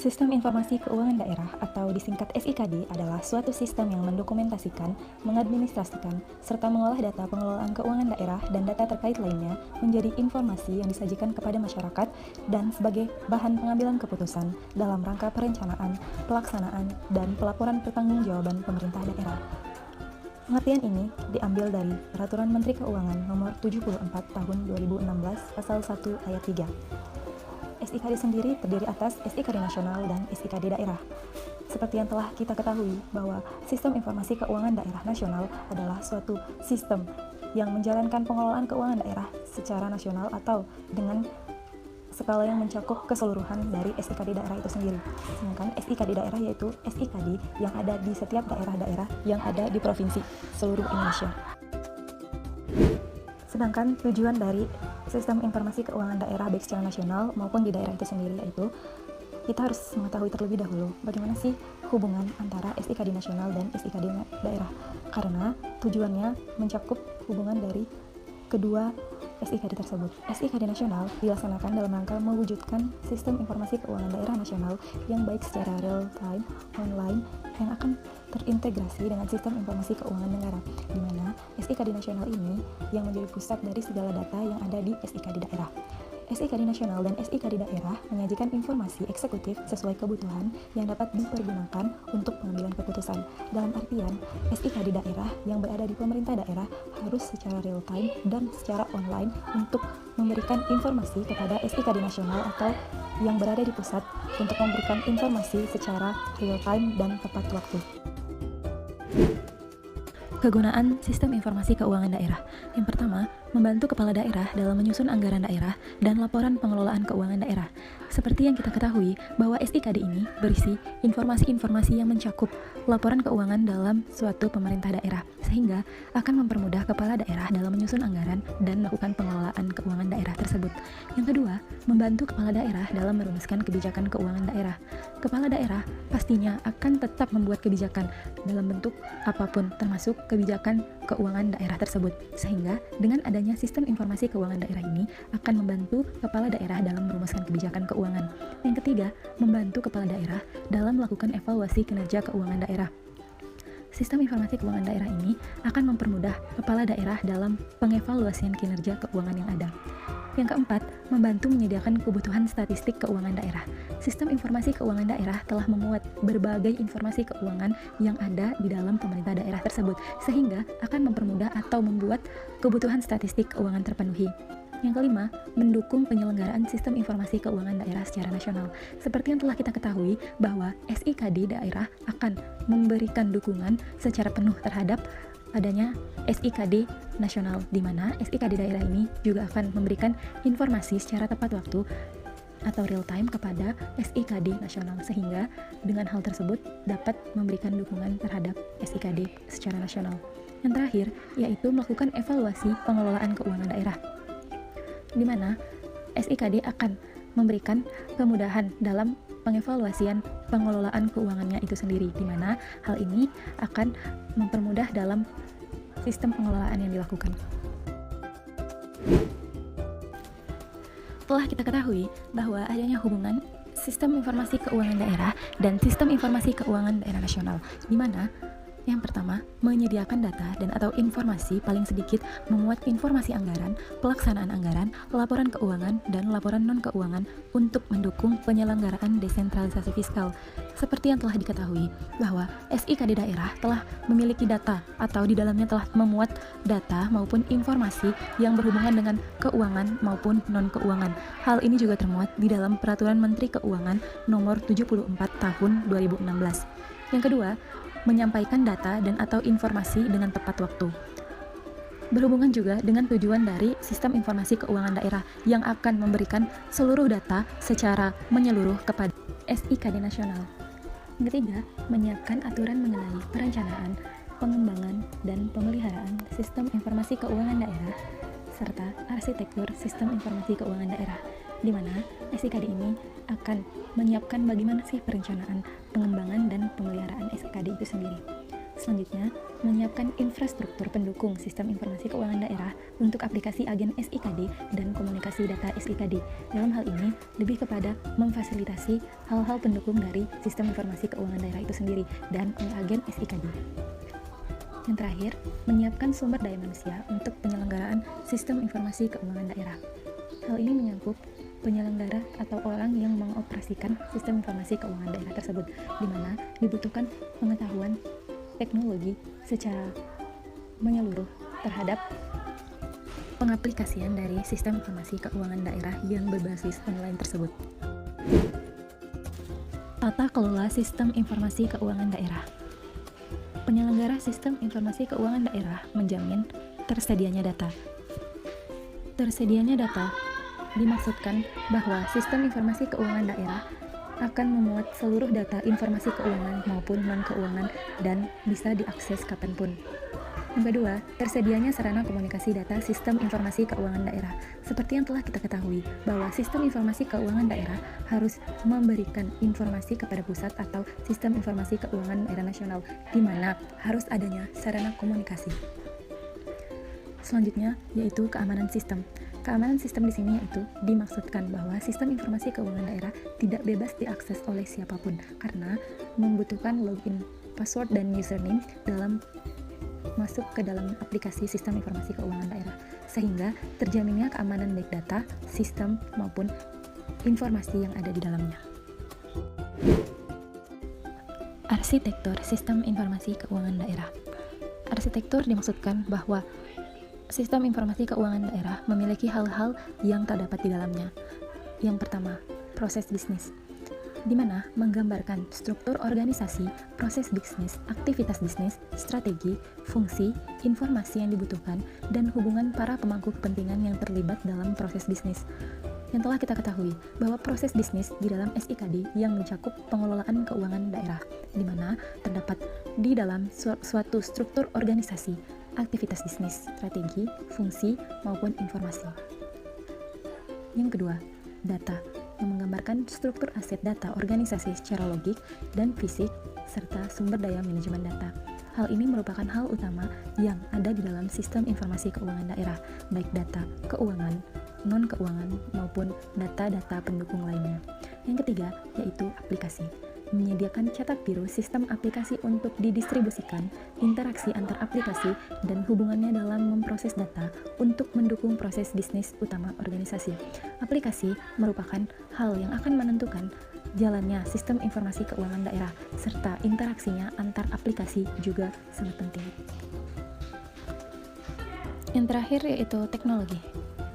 Sistem Informasi Keuangan Daerah atau disingkat SIKD adalah suatu sistem yang mendokumentasikan, mengadministrasikan, serta mengolah data pengelolaan keuangan daerah dan data terkait lainnya menjadi informasi yang disajikan kepada masyarakat dan sebagai bahan pengambilan keputusan dalam rangka perencanaan, pelaksanaan, dan pelaporan pertanggungjawaban pemerintah daerah. Pengertian ini diambil dari Peraturan Menteri Keuangan Nomor 74 Tahun 2016 Pasal 1 Ayat 3. SIKD sendiri terdiri atas SIKD nasional dan SIKD daerah. Seperti yang telah kita ketahui bahwa Sistem Informasi Keuangan Daerah Nasional adalah suatu sistem yang menjalankan pengelolaan keuangan daerah secara nasional atau dengan skala yang mencakup keseluruhan dari SIKD daerah itu sendiri. Sedangkan SIKD daerah yaitu SIKD yang ada di setiap daerah-daerah yang ada di provinsi seluruh Indonesia. Sedangkan tujuan dari Sistem Informasi Keuangan Daerah baik secara nasional maupun di daerah itu sendiri yaitu kita harus mengetahui terlebih dahulu bagaimana sih hubungan antara SIKD nasional dan SIKD daerah, karena tujuannya mencakup hubungan dari kedua SIKD tersebut. SIKD nasional dilaksanakan dalam rangka mewujudkan sistem informasi keuangan daerah nasional yang baik secara real time, online, yang akan terintegrasi dengan sistem informasi keuangan negara, di mana SIKD nasional ini yang menjadi pusat dari segala data yang ada di SIKD daerah. SIKD nasional dan SIKD daerah menyajikan informasi eksekutif sesuai kebutuhan yang dapat dipergunakan untuk pengambilan keputusan. Dalam artian, SIKD daerah yang berada di pemerintah daerah harus secara real time dan secara online untuk memberikan informasi kepada SIKD nasional atau yang berada di pusat untuk memberikan informasi secara real time dan tepat waktu. Kegunaan Sistem Informasi Keuangan Daerah. Yang pertama, membantu kepala daerah dalam menyusun anggaran daerah dan laporan pengelolaan keuangan daerah. Seperti yang kita ketahui, bahwa SIKD ini berisi informasi-informasi yang mencakup laporan keuangan dalam suatu pemerintah daerah, sehingga akan mempermudah kepala daerah dalam menyusun anggaran dan melakukan pengelolaan keuangan daerah tersebut. Yang kedua, membantu kepala daerah dalam merumuskan kebijakan keuangan daerah. Kepala daerah pastinya akan tetap membuat kebijakan dalam bentuk apapun, termasuk kebijakan keuangan daerah tersebut, sehingga dengan adanya sistem informasi keuangan daerah ini akan membantu kepala daerah dalam merumuskan kebijakan keuangan. Yang ketiga, membantu kepala daerah dalam melakukan evaluasi kinerja keuangan daerah. Sistem informasi keuangan daerah ini akan mempermudah kepala daerah dalam pengevaluasian kinerja keuangan yang ada. Yang keempat, membantu menyediakan kebutuhan statistik keuangan daerah. Sistem informasi keuangan daerah telah memuat berbagai informasi keuangan yang ada di dalam pemerintah daerah tersebut, sehingga akan mempermudah atau membuat kebutuhan statistik keuangan terpenuhi. Yang kelima, mendukung penyelenggaraan sistem informasi keuangan daerah secara nasional. Seperti yang telah kita ketahui bahwa SIKD daerah akan memberikan dukungan secara penuh terhadap adanya SIKD nasional, di mana SIKD daerah ini juga akan memberikan informasi secara tepat waktu atau real time kepada SIKD nasional, sehingga dengan hal tersebut dapat memberikan dukungan terhadap SIKD secara nasional. Yang terakhir, yaitu melakukan evaluasi pengelolaan keuangan daerah, di mana SIKD akan memberikan kemudahan dalam pengevaluasian pengelolaan keuangannya itu sendiri, di mana hal ini akan mempermudah dalam sistem pengelolaan yang dilakukan. Telah kita ketahui bahwa adanya hubungan sistem informasi keuangan daerah dan sistem informasi keuangan daerah nasional, di mana yang pertama, menyediakan data dan atau informasi paling sedikit memuat informasi anggaran, pelaksanaan anggaran, laporan keuangan, dan laporan non-keuangan untuk mendukung penyelenggaraan desentralisasi fiskal. Seperti yang telah diketahui bahwa SIKD daerah telah memiliki data atau di dalamnya telah memuat data maupun informasi yang berhubungan dengan keuangan maupun non-keuangan. Hal ini juga termuat di dalam Peraturan Menteri Keuangan Nomor 74 Tahun 2016. Yang kedua, menyampaikan data dan atau informasi dengan tepat waktu. Berhubungan juga dengan tujuan dari Sistem Informasi Keuangan Daerah yang akan memberikan seluruh data secara menyeluruh kepada SIKD nasional. Yang ketiga, menyiapkan aturan mengenai perencanaan, pengembangan, dan pemeliharaan Sistem Informasi Keuangan Daerah serta arsitektur Sistem Informasi Keuangan Daerah, di mana SIKD ini akan menyiapkan bagaimana sih perencanaan, pengembangan, dan pemeliharaan SIKD itu sendiri. Selanjutnya, menyiapkan infrastruktur pendukung sistem informasi keuangan daerah untuk aplikasi agen SIKD dan komunikasi data SIKD. Dalam hal ini, lebih kepada memfasilitasi hal-hal pendukung dari sistem informasi keuangan daerah itu sendiri dan oleh agen SIKD. Yang terakhir, menyiapkan sumber daya manusia untuk penyelenggaraan sistem informasi keuangan daerah. Hal ini menyangkut penyelenggara atau orang yang mengoperasikan sistem informasi keuangan daerah tersebut, di mana dibutuhkan pengetahuan teknologi secara menyeluruh terhadap pengaplikasian dari sistem informasi keuangan daerah yang berbasis online tersebut. Tata kelola sistem informasi keuangan daerah. Penyelenggara sistem informasi keuangan daerah menjamin tersedianya data. Tersedianya data dimaksudkan bahwa sistem informasi keuangan daerah akan memuat seluruh data informasi keuangan maupun non-keuangan dan bisa diakses kapanpun. Yang kedua, tersedianya sarana komunikasi data sistem informasi keuangan daerah. Seperti yang telah kita ketahui, bahwa sistem informasi keuangan daerah harus memberikan informasi kepada pusat atau sistem informasi keuangan daerah nasional, di mana harus adanya sarana komunikasi. Selanjutnya, yaitu keamanan sistem. Keamanan sistem di sini yaitu dimaksudkan bahwa sistem informasi keuangan daerah tidak bebas diakses oleh siapapun karena membutuhkan login, password, dan username dalam masuk ke dalam aplikasi sistem informasi keuangan daerah, sehingga terjaminnya keamanan baik data, sistem, maupun informasi yang ada di dalamnya. Arsitektur sistem informasi keuangan daerah. Arsitektur dimaksudkan bahwa sistem informasi keuangan daerah memiliki hal-hal yang terdapat di dalamnya. Yang pertama, proses bisnis, di mana menggambarkan struktur organisasi, proses bisnis, aktivitas bisnis, strategi, fungsi, informasi yang dibutuhkan, dan hubungan para pemangku kepentingan yang terlibat dalam proses bisnis. Yang telah kita ketahui bahwa proses bisnis di dalam SIKD yang mencakup pengelolaan keuangan daerah, di mana terdapat di dalam suatu struktur organisasi, aktivitas bisnis, strategi, fungsi, maupun informasi. Yang kedua, data, yang menggambarkan struktur aset data organisasi secara logik dan fisik, serta sumber daya manajemen data. Hal ini merupakan hal utama yang ada di dalam sistem informasi keuangan daerah, baik data keuangan, non-keuangan, maupun data-data pendukung lainnya. Yang ketiga, yaitu aplikasi, menyediakan cetak biru sistem aplikasi untuk didistribusikan, interaksi antar aplikasi, dan hubungannya dalam memproses data untuk mendukung proses bisnis utama organisasi. Aplikasi merupakan hal yang akan menentukan jalannya sistem informasi keuangan daerah, serta interaksinya antar aplikasi juga sangat penting. Yang terakhir yaitu teknologi.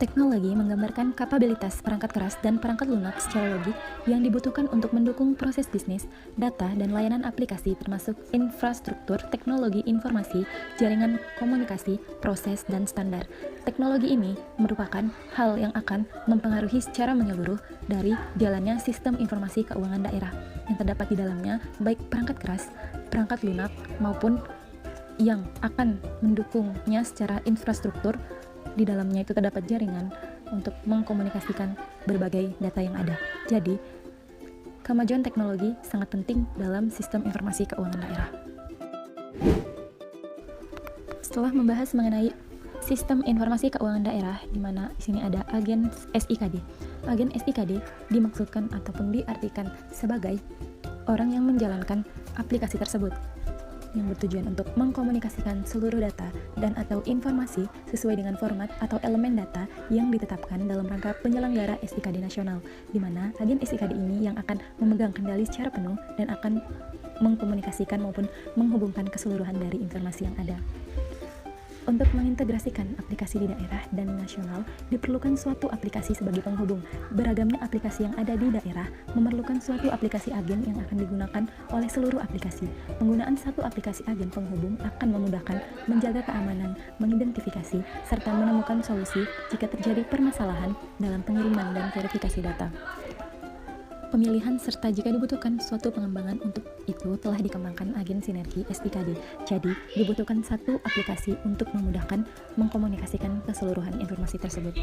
Teknologi menggambarkan kapabilitas perangkat keras dan perangkat lunak secara logik yang dibutuhkan untuk mendukung proses bisnis, data, dan layanan aplikasi termasuk infrastruktur, teknologi informasi, jaringan komunikasi, proses, dan standar. Teknologi ini merupakan hal yang akan mempengaruhi secara menyeluruh dari jalannya sistem informasi keuangan daerah yang terdapat di dalamnya, baik perangkat keras, perangkat lunak, maupun yang akan mendukungnya secara infrastruktur. Di dalamnya itu terdapat jaringan untuk mengkomunikasikan berbagai data yang ada. Jadi, kemajuan teknologi sangat penting dalam sistem informasi keuangan daerah. Setelah membahas mengenai sistem informasi keuangan daerah, di mana di sini ada agen SIKD. Agen SIKD dimaksudkan ataupun diartikan sebagai orang yang menjalankan aplikasi tersebut, yang bertujuan untuk mengkomunikasikan seluruh data dan atau informasi sesuai dengan format atau elemen data yang ditetapkan dalam rangka penyelenggara SIKD nasional, di mana agen SIKD ini yang akan memegang kendali secara penuh dan akan mengkomunikasikan maupun menghubungkan keseluruhan dari informasi yang ada. Untuk mengintegrasikan aplikasi di daerah dan nasional, diperlukan suatu aplikasi sebagai penghubung. Beragamnya aplikasi yang ada di daerah memerlukan suatu aplikasi agen yang akan digunakan oleh seluruh aplikasi. Penggunaan satu aplikasi agen penghubung akan memudahkan menjaga keamanan, mengidentifikasi, serta menemukan solusi jika terjadi permasalahan dalam pengiriman dan verifikasi data. Pemilihan serta jika dibutuhkan suatu pengembangan untuk itu telah dikembangkan agen sinergi SIKD. Jadi, dibutuhkan satu aplikasi untuk memudahkan mengkomunikasikan keseluruhan informasi tersebut.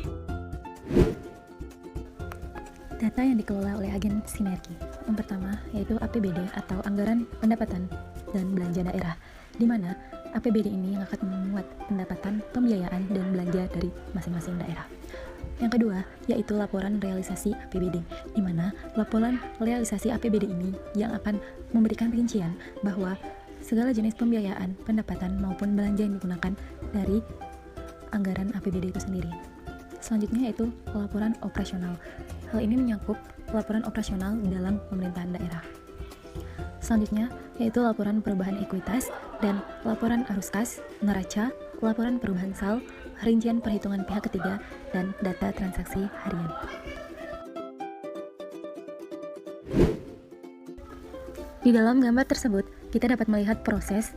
Data yang dikelola oleh agen sinergi. Yang pertama yaitu APBD atau Anggaran Pendapatan dan Belanja Daerah. di mana APBD ini yang akan memuat pendapatan, pembiayaan, dan belanja dari masing-masing daerah. Yang kedua, yaitu laporan realisasi APBD, di mana laporan realisasi APBD ini yang akan memberikan rincian bahwa segala jenis pembiayaan, pendapatan, maupun belanja yang digunakan dari anggaran APBD itu sendiri. Selanjutnya yaitu laporan operasional. Hal ini mencakup laporan operasional dalam pemerintahan daerah. Selanjutnya yaitu laporan perubahan ekuitas dan laporan arus kas, neraca, laporan perubahan sal, rincian perhitungan pihak ketiga, dan data transaksi harian. Di dalam gambar tersebut, kita dapat melihat proses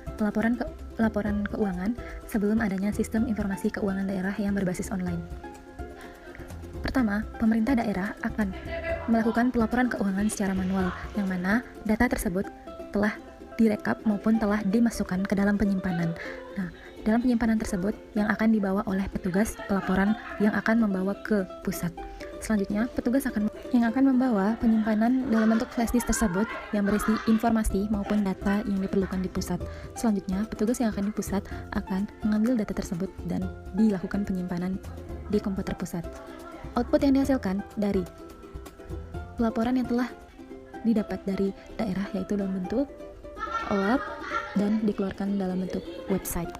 laporan keuangan sebelum adanya sistem informasi keuangan daerah yang berbasis online. Pertama, pemerintah daerah akan melakukan pelaporan keuangan secara manual, yang mana data tersebut telah direkap maupun telah dimasukkan ke dalam penyimpanan. Nah, dalam penyimpanan tersebut yang akan dibawa oleh petugas pelaporan yang akan membawa ke pusat. Selanjutnya, petugas yang akan membawa penyimpanan dalam bentuk flash disk tersebut yang berisi informasi maupun data yang diperlukan di pusat. Selanjutnya, petugas yang akan di pusat akan mengambil data tersebut dan dilakukan penyimpanan di komputer pusat. Output yang dihasilkan dari pelaporan yang telah didapat dari daerah yaitu dalam bentuk OLAP dan dikeluarkan dalam bentuk website.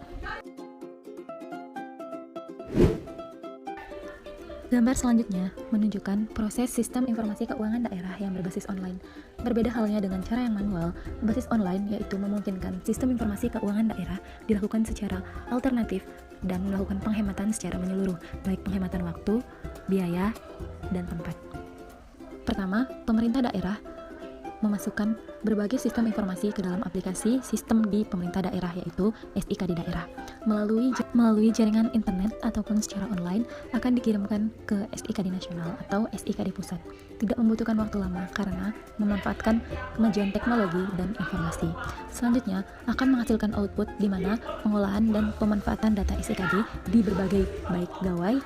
Gambar selanjutnya menunjukkan proses sistem informasi keuangan daerah yang berbasis online. Berbeda halnya dengan cara yang manual, berbasis online yaitu memungkinkan sistem informasi keuangan daerah dilakukan secara alternatif dan melakukan penghematan secara menyeluruh, baik penghematan waktu, biaya, dan tempat. Pertama, pemerintah daerah memasukkan berbagai sistem informasi ke dalam aplikasi sistem di pemerintah daerah yaitu SIK di daerah. Melalui jaringan internet ataupun secara online akan dikirimkan ke SIK di nasional atau SIK di pusat. Tidak membutuhkan waktu lama karena memanfaatkan kemajuan teknologi dan informasi. Selanjutnya akan menghasilkan output di mana pengolahan dan pemanfaatan data SIKD di berbagai baik gawai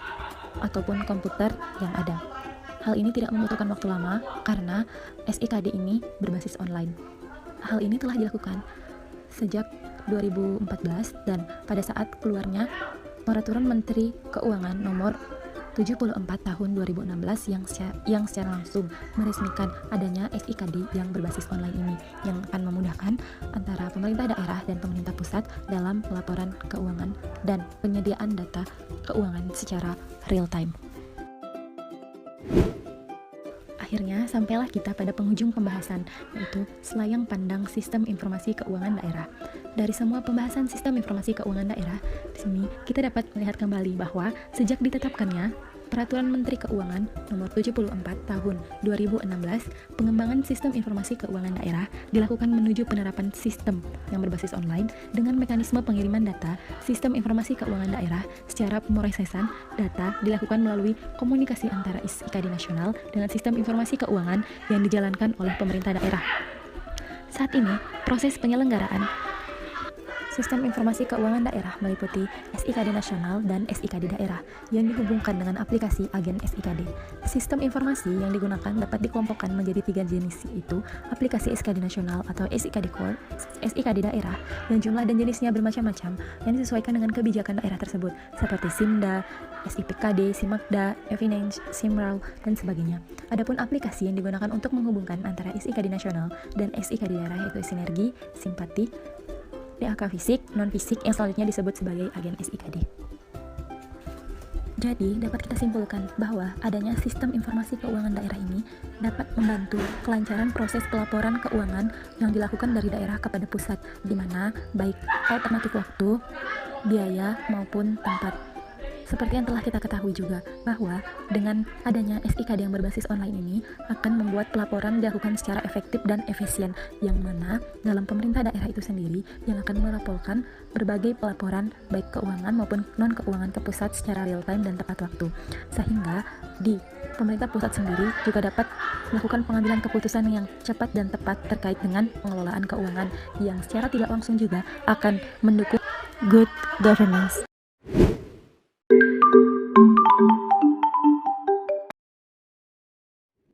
ataupun komputer yang ada. Hal ini tidak membutuhkan waktu lama karena SIKD ini berbasis online. Hal ini telah dilakukan sejak 2014 dan pada saat keluarnya Peraturan Menteri Keuangan Nomor 74 Tahun 2016 yang secara langsung meresmikan adanya SIKD yang berbasis online ini yang akan memudahkan antara pemerintah daerah dan pemerintah pusat dalam pelaporan keuangan dan penyediaan data keuangan secara real time. Akhirnya, sampailah kita pada penghujung pembahasan, yaitu selayang pandang sistem informasi keuangan daerah. Dari semua pembahasan sistem informasi keuangan daerah, di sini kita dapat melihat kembali bahwa sejak ditetapkannya Peraturan Menteri Keuangan Nomor 74 Tahun 2016, pengembangan sistem informasi keuangan daerah dilakukan menuju penerapan sistem yang berbasis online dengan mekanisme pengiriman data sistem informasi keuangan daerah secara pemrosesan data dilakukan melalui komunikasi antara SIKD nasional dengan sistem informasi keuangan yang dijalankan oleh pemerintah daerah. Saat ini, proses penyelenggaraan sistem informasi keuangan daerah meliputi SIKD nasional dan SIKD daerah yang dihubungkan dengan aplikasi agen SIKD. Sistem informasi yang digunakan dapat dikelompokkan menjadi 3 jenis, yaitu aplikasi SIKD nasional atau SIKD Core, SIKD daerah, dan jumlah dan jenisnya bermacam-macam yang disesuaikan dengan kebijakan daerah tersebut, seperti SIMDA, SIPKD, SIMAKDA, Efinance, SIMRAL, dan sebagainya. Adapun aplikasi yang digunakan untuk menghubungkan antara SIKD nasional dan SIKD daerah yaitu Sinergi, Simpati, DAK fisik, non-fisik yang selanjutnya disebut sebagai agen SIKD. Jadi, dapat kita simpulkan bahwa adanya sistem informasi keuangan daerah ini dapat membantu kelancaran proses pelaporan keuangan yang dilakukan dari daerah kepada pusat, di mana baik alternatif waktu, biaya, maupun tempat. Seperti yang telah kita ketahui juga, bahwa dengan adanya SIKD yang berbasis online ini akan membuat pelaporan dilakukan secara efektif dan efisien, yang mana dalam pemerintah daerah itu sendiri yang akan melaporkan berbagai pelaporan baik keuangan maupun non-keuangan ke pusat secara real time dan tepat waktu. Sehingga di pemerintah pusat sendiri juga dapat melakukan pengambilan keputusan yang cepat dan tepat terkait dengan pengelolaan keuangan yang secara tidak langsung juga akan mendukung good governance.